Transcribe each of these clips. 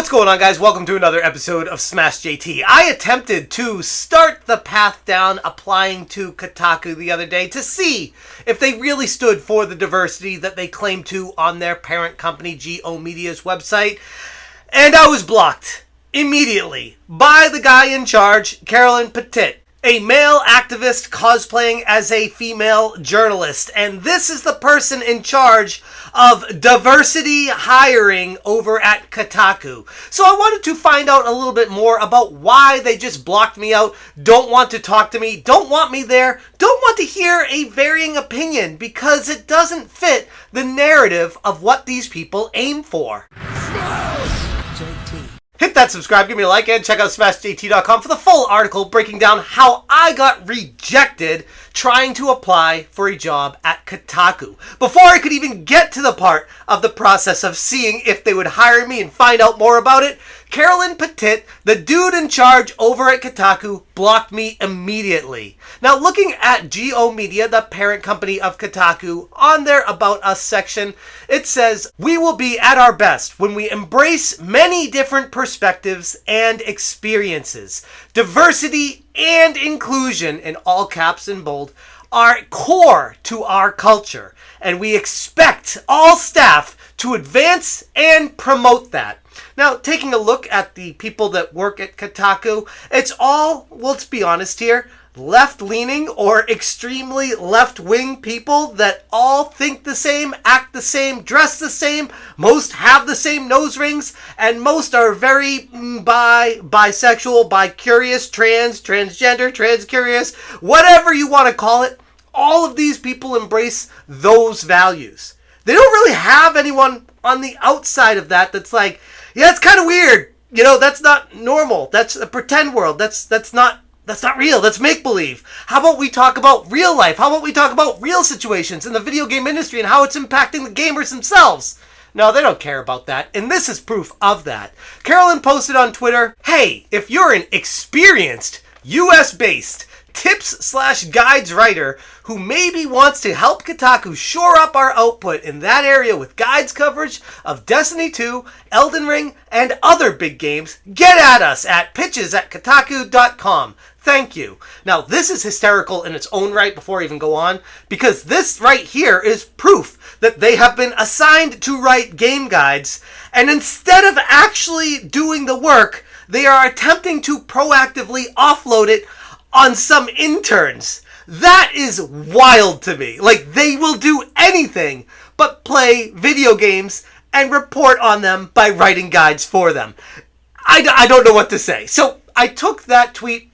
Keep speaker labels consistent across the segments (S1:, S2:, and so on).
S1: What's going on, guys? Welcome to another episode of Smash JT. I attempted to start the path down applying to Kotaku the other day to see if they really stood for the diversity that they claim to on their parent company GO Media's website, and I was blocked immediately by the guy in charge, Carolyn Petit, a male activist cosplaying as a female journalist. And this is the person in charge of diversity hiring over at Kotaku. So I wanted to find out a little bit more about why they just blocked me out, don't want to talk to me, don't want me there, don't want to hear a varying opinion, because it doesn't fit the narrative of what these people aim for. Hit that subscribe, give me a like, and check out SmashJT.com for the full article breaking down how I got rejected trying to apply for a job at Kotaku. Before I could even get to the part of the process of seeing if they would hire me and find out more about it, Carolyn Petit, the dude in charge over at Kotaku, blocked me immediately. Now, looking at GO Media, the parent company of Kotaku, on their About Us section, it says, "We will be at our best when we embrace many different perspectives and experiences. Diversity and inclusion," in all caps and bold, "are core to our culture, and we expect all staff to advance and promote that." Now, taking a look at the people that work at Kotaku, it's all, let's be honest here, left-leaning or extremely left-wing people that all think the same, act the same, dress the same, most have the same nose rings, and most are very bisexual, bi-curious, transgender, trans-curious, whatever you want to call it. All of these people embrace those values. They don't really have anyone on the outside of that that's like, yeah, it's kind of weird. You know, that's not normal. That's a pretend world. That's not real. That's make-believe. How about we talk about real life? How about we talk about real situations in the video game industry and how it's impacting the gamers themselves? No, they don't care about that, and this is proof of that. Carolyn posted on Twitter, "Hey, if you're an experienced, US-based tips/guides writer who maybe wants to help Kotaku shore up our output in that area with guides coverage of Destiny 2, Elden Ring, and other big games, get at us at pitches@kotaku.com. Thank you." Now, this is hysterical in its own right before I even go on, because this right here is proof that they have been assigned to write game guides, and instead of actually doing the work, they are attempting to proactively offload it on some interns. That is wild to me. Like, they will do anything but play video games and report on them by writing guides for them. I don't know what to say. So I took that tweet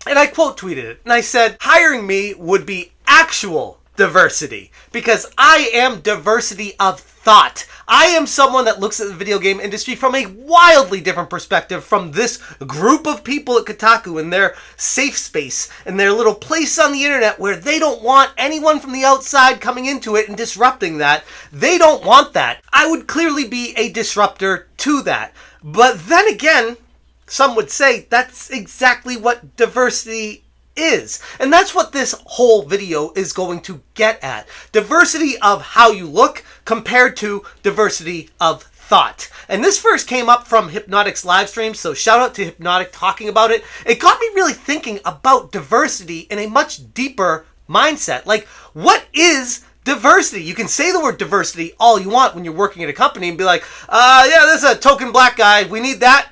S1: and I quote tweeted it. And I said, hiring me would be actual diversity, because I am diversity of thought. I am someone that looks at the video game industry from a wildly different perspective from this group of people at Kotaku in their safe space, in their little place on the internet where they don't want anyone from the outside coming into it and disrupting that. They don't want that. I would clearly be a disruptor to that. But then again, some would say that's exactly what diversity is. And that's what this whole video is going to get at. Diversity of how you look compared to diversity of thought. And this first came up from Hypnotic's live stream, so shout out to Hypnotic talking about it. It got me really thinking about diversity in a much deeper mindset. Like, what is diversity? You can say the word diversity all you want when you're working at a company and be like, yeah, there's a token black guy. We need that.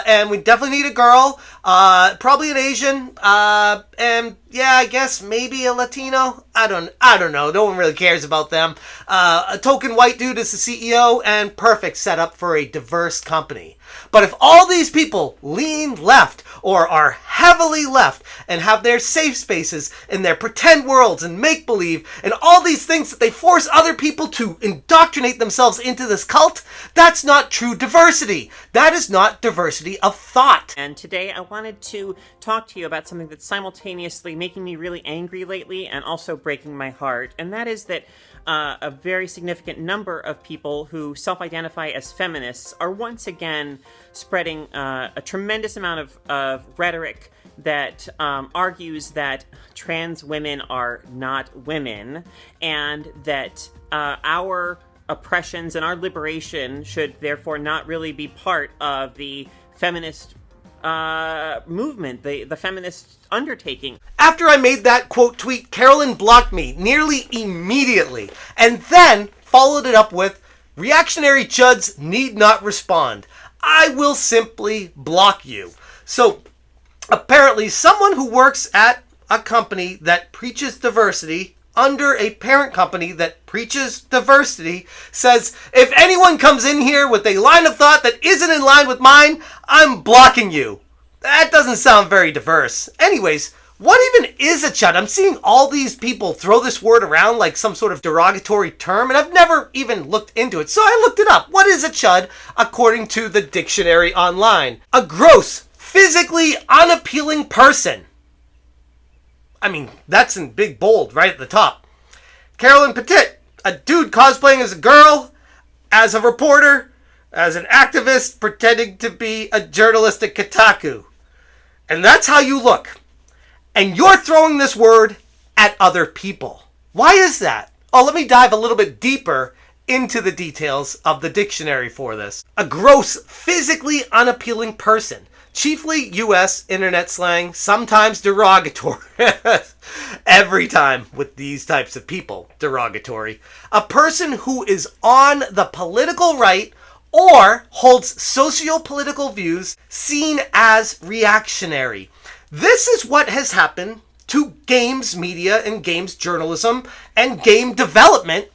S1: And we definitely need a girl. Probably an Asian. And yeah, I guess maybe a Latino. I don't know. No one really cares about them. A token white dude is the CEO, and perfect setup for a diverse company. But if all these people lean left or are heavily left and have their safe spaces in their pretend worlds and make-believe and all these things that they force other people to indoctrinate themselves into this cult, that's not true diversity. That is not diversity of thought.
S2: And today I wanted to talk to you about something that's simultaneously making me really angry lately and also breaking my heart. And that is that a very significant number of people who self-identify as feminists are once again spreading a tremendous amount of rhetoric that argues that trans women are not women, and that our oppressions and our liberation should therefore not really be part of the feminist movement, the feminist undertaking.
S1: After I made that quote tweet, Carolyn blocked me nearly immediately, and then followed it up with, "Reactionary chuds need not respond. I will simply block you." So, apparently someone who works at a company that preaches diversity under a parent company that preaches diversity says, if anyone comes in here with a line of thought that isn't in line with mine, I'm blocking you. That doesn't sound very diverse. Anyways, what even is a chud? I'm seeing all these people throw this word around like some sort of derogatory term, and I've never even looked into it. So I looked it up. What is a chud according to the dictionary online? A gross, physically unappealing person. I mean, that's in big bold right at the top. Carolyn Petit, a dude cosplaying as a girl, as a reporter, as an activist, pretending to be a journalist at Kotaku. And that's how you look. And you're throwing this word at other people. Why is that? Oh, let me dive a little bit deeper into the details of the dictionary for this. A gross, physically unappealing person. Chiefly U.S. internet slang, sometimes derogatory. Every time with these types of people, derogatory. A person who is on the political right or holds socio-political views seen as reactionary. This is what has happened to games media and games journalism and game development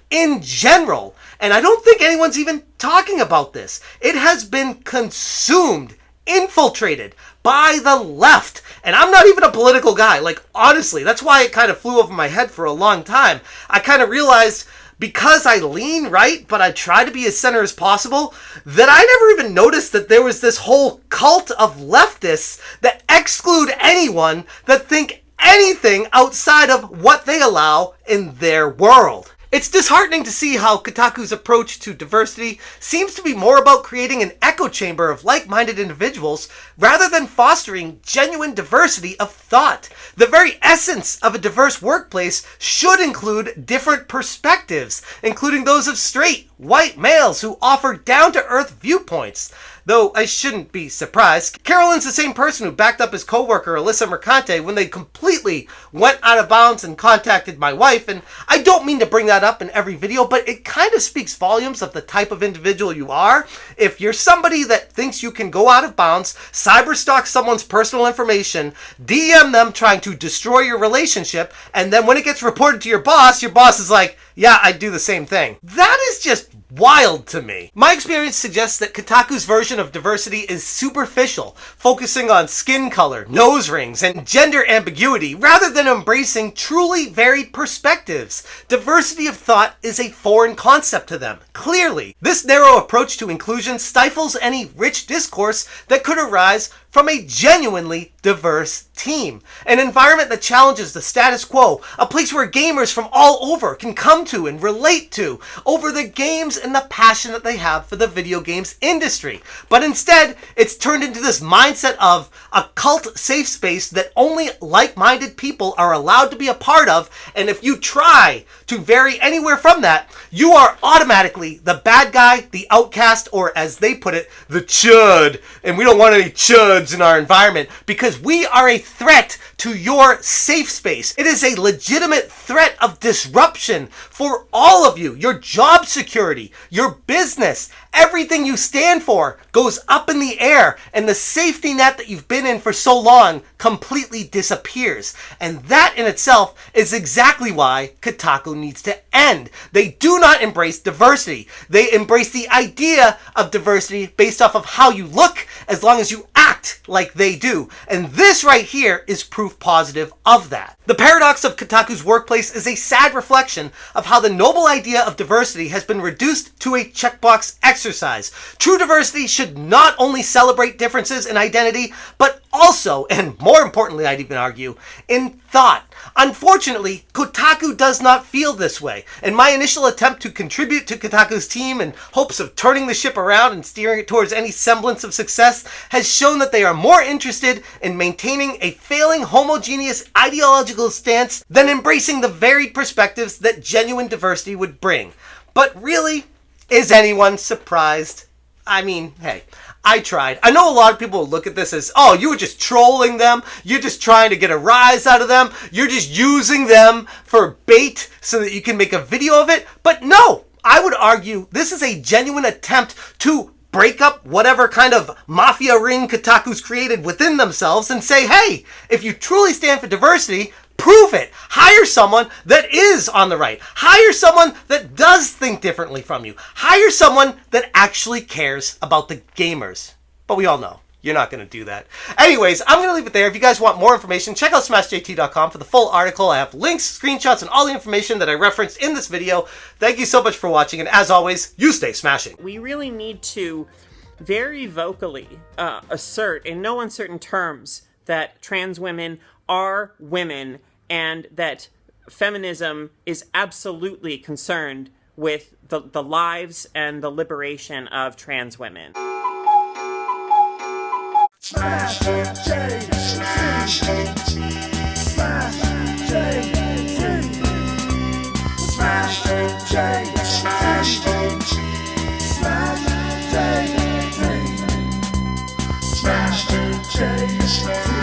S1: in general. And I don't think anyone's even talking about this. It has been consumed, infiltrated by the left. And I'm not even a political guy. Like, honestly, that's why it kind of flew over my head for a long time. I kind of realized, because I lean right, but I try to be as center as possible, that I never even noticed that there was this whole cult of leftists that exclude anyone that think anything outside of what they allow in their world. It's disheartening to see how Kotaku's approach to diversity seems to be more about creating an echo chamber of like-minded individuals rather than fostering genuine diversity of thought. The very essence of a diverse workplace should include different perspectives, including those of straight, white males who offer down-to-earth viewpoints. Though I shouldn't be surprised. Carolyn's the same person who backed up his coworker Alyssa Mercante when they completely went out of bounds and contacted my wife, and I don't mean to bring that up in every video, but it kind of speaks volumes of the type of individual you are. If you're somebody that thinks you can go out of bounds, cyberstalk someone's personal information, DM them trying to destroy your relationship, and then when it gets reported to your boss is like, yeah, I'd do the same thing. That is just wild to me. My experience suggests that Kotaku's version of diversity is superficial, focusing on skin color, nose rings, and gender ambiguity, rather than embracing truly varied perspectives. Diversity of thought is a foreign concept to them, clearly. This narrow approach to inclusion stifles any rich discourse that could arise from a genuinely diverse team. An environment that challenges the status quo, a place where gamers from all over can come to and relate to over the games and the passion that they have for the video games industry. But instead, it's turned into this mindset of a cult safe space that only like-minded people are allowed to be a part of, and if you try to vary anywhere from that, you are automatically the bad guy, the outcast, or as they put it, the chud. And we don't want any chuds in our environment because we are a threat to your safe space. It is a legitimate threat of disruption for all of you. Your job security, your business, everything you stand for goes up in the air, and the safety net that you've been in for so long completely disappears. And that in itself is exactly why Kotaku needs to end. They do not embrace diversity. They embrace the idea of diversity based off of how you look, as long as you act like they do. And this right here is proof positive of that. The paradox of Kotaku's workplace is a sad reflection of how the noble idea of diversity has been reduced to a checkbox exercise. True diversity should not only celebrate differences in identity, but also, and more importantly, I'd even argue, in thought. Unfortunately, Kotaku does not feel this way, and my initial attempt to contribute to Kotaku's team in hopes of turning the ship around and steering it towards any semblance of success has shown that they are more interested in maintaining a failing homogeneous ideological stance than embracing the varied perspectives that genuine diversity would bring. But really, is anyone surprised? I mean, hey, I tried. I know a lot of people will look at this as, oh, you were just trolling them. You're just trying to get a rise out of them. You're just using them for bait so that you can make a video of it. But no, I would argue this is a genuine attempt to break up whatever kind of mafia ring Kotaku's created within themselves and say, hey, if you truly stand for diversity, prove it. Hire someone that is on the right. Hire someone that does think differently from you. Hire someone that actually cares about the gamers. But we all know you're not going to do that. Anyways, I'm going to leave it there. If you guys want more information, check out smashjt.com for the full article. I have links, screenshots, and all the information that I referenced in this video. Thank you so much for watching, and as always, you stay smashing.
S2: We really need to very vocally assert in no uncertain terms that trans women are women and that feminism is absolutely concerned with the lives and the liberation of trans women. Smash JT. Smash JT. Smash JT. Smash JT. Smash JT.